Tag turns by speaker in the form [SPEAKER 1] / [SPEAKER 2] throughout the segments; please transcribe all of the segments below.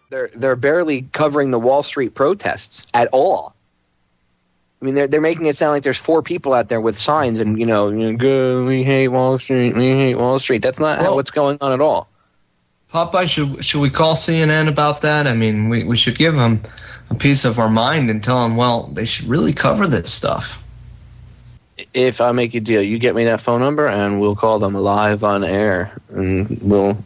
[SPEAKER 1] They're barely covering the Wall Street protests at all. I mean, they're making it sound like there's 4 people out there with signs and, go, we hate Wall Street, we hate Wall Street. That's not what's going on at all.
[SPEAKER 2] Popeye, should we call CNN about that? I mean, we should give them a piece of our mind and tell them, well, they should really cover this stuff.
[SPEAKER 1] If I make a deal, you get me that phone number and we'll call them live on air and we'll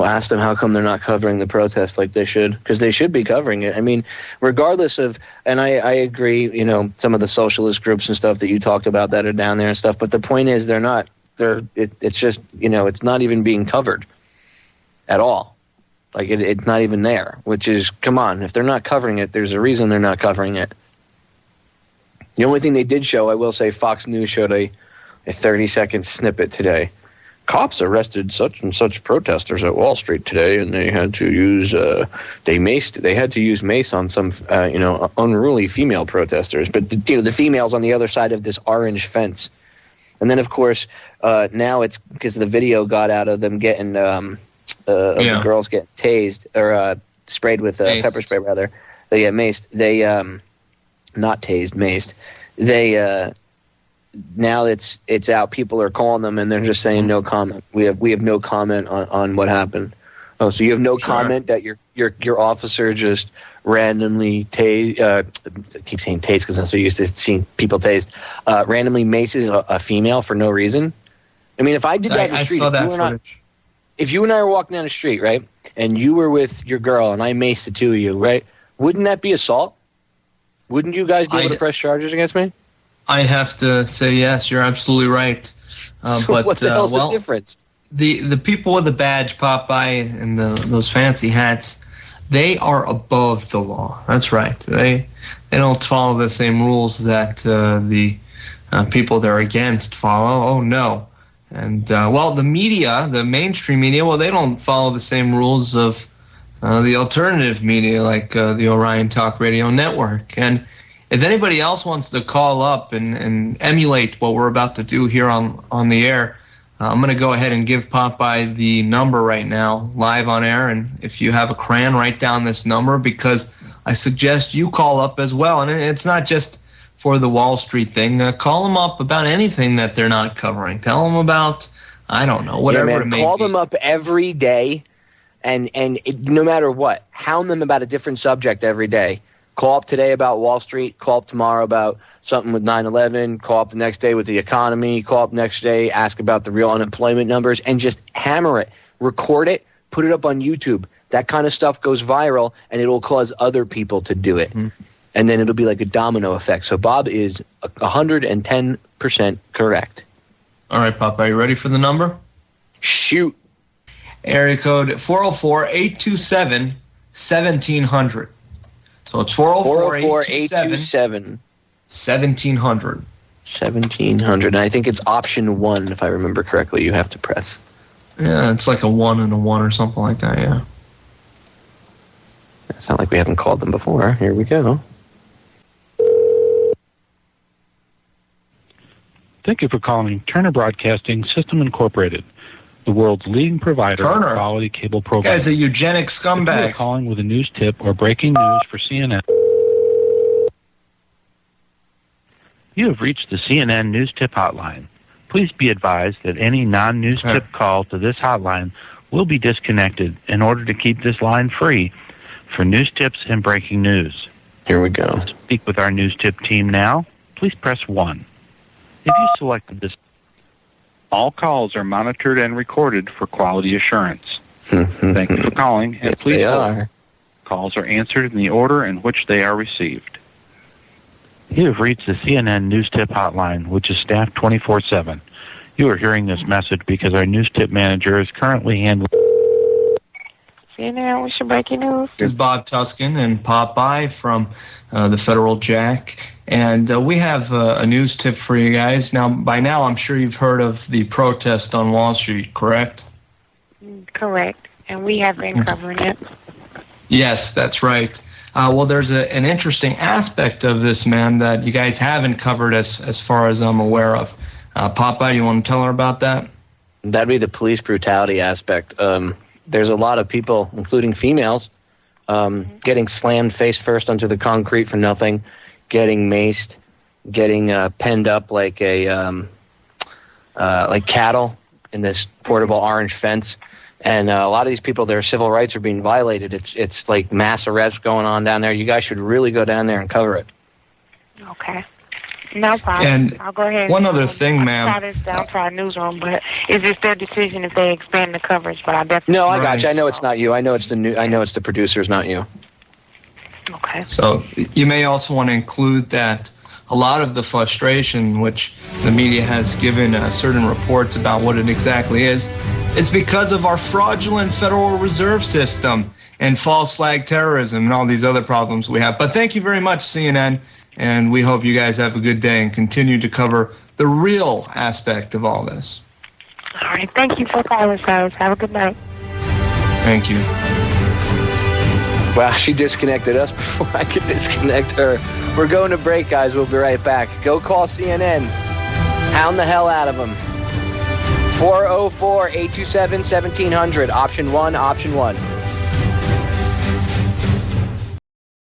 [SPEAKER 1] ask them how come they're not covering the protest like they should, because they should be covering it. I mean, regardless of, and I agree, some of the socialist groups and stuff that you talked about that are down there and stuff, but the point is it's just, it's not even being covered at all. Like it's not even there, which is, come on, if they're not covering it, there's a reason they're not covering it. The only thing they did show, I will say, Fox News showed a 30-second snippet today. Cops arrested such and such protesters at Wall Street today, and they had to use mace on some unruly female protesters. But the females on the other side of this orange fence, and then of course now it's because the video got out of them getting the girls getting tased or sprayed with pepper spray rather. They get maced. They not tased, maced. They now it's out. People are calling them, and they're just saying no comment. We have no comment on what happened. Oh, so you have no comment that your officer just randomly tased? I keep saying tased because I'm so used to seeing people tased. Randomly maces a female for no reason. I mean, if I did that in the street,
[SPEAKER 2] I saw that footage.
[SPEAKER 1] If you and I were walking down the street, right, and you were with your girl, and I maced the 2 of you, right, wouldn't that be assault? Wouldn't you guys be able to press charges against me?
[SPEAKER 2] I'd have to say yes. You're absolutely right.
[SPEAKER 1] So
[SPEAKER 2] but
[SPEAKER 1] what the hell's the difference?
[SPEAKER 2] The people with the badge, Popeye, and those fancy hats, they are above the law. That's right. They don't follow the same rules that the people they're against follow. Oh no. And the media, the mainstream media, they don't follow the same rules of the alternative media, like the Orion Talk Radio Network. And if anybody else wants to call up and emulate what we're about to do here on the air, I'm going to go ahead and give Popeye the number right now, live on air. And if you have a crayon, write down this number, because I suggest you call up as well. And it's not just for the Wall Street thing. Call them up about anything that they're not covering. Tell them about, I don't know, whatever it may be.
[SPEAKER 1] Call them up every day, and no matter what, hound them about a different subject every day. Call up today about Wall Street. Call up tomorrow about something with 9/11. Call up the next day with the economy. Call up next day, ask about the real unemployment numbers, and just hammer it. Record it. Put it up on YouTube. That kind of stuff goes viral, and it will cause other people to do it. Mm-hmm. And then it'll be like a domino effect. So Bob is 110% correct.
[SPEAKER 2] All right, Pop, are you ready for the number?
[SPEAKER 1] Shoot.
[SPEAKER 2] Area code 404-827-1700. So it's 404-827-1700.
[SPEAKER 1] 1700. And I think it's option 1, if I remember correctly, you have to press.
[SPEAKER 2] Yeah, it's like a 1 and a 1 or something like that, yeah.
[SPEAKER 1] It's not like we haven't called them before. Here we go.
[SPEAKER 3] Thank you for calling Turner Broadcasting System Incorporated, the world's leading provider of quality cable programming.
[SPEAKER 2] Guy's a eugenic scumbag.
[SPEAKER 3] If you are calling with a news tip or breaking news for CNN. You have reached the CNN News Tip Hotline. Please be advised that any non-news tip call to this hotline will be disconnected in order to keep this line free for news tips and breaking news.
[SPEAKER 1] Here we go.
[SPEAKER 3] To speak with our news tip team now, please press 1. If you selected this, all calls are monitored and recorded for quality assurance. Thank you for calling, and
[SPEAKER 1] yes,
[SPEAKER 3] please
[SPEAKER 1] they
[SPEAKER 3] hold.
[SPEAKER 1] are.
[SPEAKER 3] Calls are answered in the order in which they are received. You have reached the CNN News Tip Hotline, which is staffed 24/7. You are hearing this message because our news tip manager is currently handling...
[SPEAKER 4] CNN, what's your breaking news?
[SPEAKER 2] This is Bob Tuskin and Popeye from the Federal Jack. And we have a news tip for you guys. Now, by now, I'm sure you've heard of the protest on Wall Street, correct?
[SPEAKER 4] Correct. And we have been covering it.
[SPEAKER 2] Yes, that's right. Well, there's an interesting aspect of this, man, that you guys haven't covered as far as I'm aware of. Popeye, you want to tell her about that?
[SPEAKER 1] That'd be the police brutality aspect. There's a lot of people, including females, getting slammed face first onto the concrete for nothing, getting maced, getting penned up like cattle in this portable orange fence. And a lot of these people, their civil rights are being violated. It's like mass arrests going on down there. You guys should really go down there and cover it.
[SPEAKER 4] Okay. No problem.
[SPEAKER 2] And
[SPEAKER 4] I'll go ahead.
[SPEAKER 2] one other thing, ma'am.
[SPEAKER 4] I'll try this down to our newsroom, but it's just their decision if they expand the coverage. But I definitely.
[SPEAKER 1] No, I got you. I know it's not you. I know it's the producers, not you.
[SPEAKER 4] Okay.
[SPEAKER 2] So you may also want to include that a lot of the frustration which the media has given certain reports about what it exactly is, it's because of our fraudulent Federal Reserve System and false flag terrorism and all these other problems we have. But thank you very much, CNN, and we hope you guys have a good day and continue to cover the real aspect of all this.
[SPEAKER 4] All right. Thank you for calling, Cyrus. Have a good night.
[SPEAKER 2] Thank you.
[SPEAKER 1] Wow, she disconnected us before I could disconnect her. We're going to break, guys. We'll be right back. Go call CNN. Hound the hell out of them. 404-827-1700. Option 1, option 1.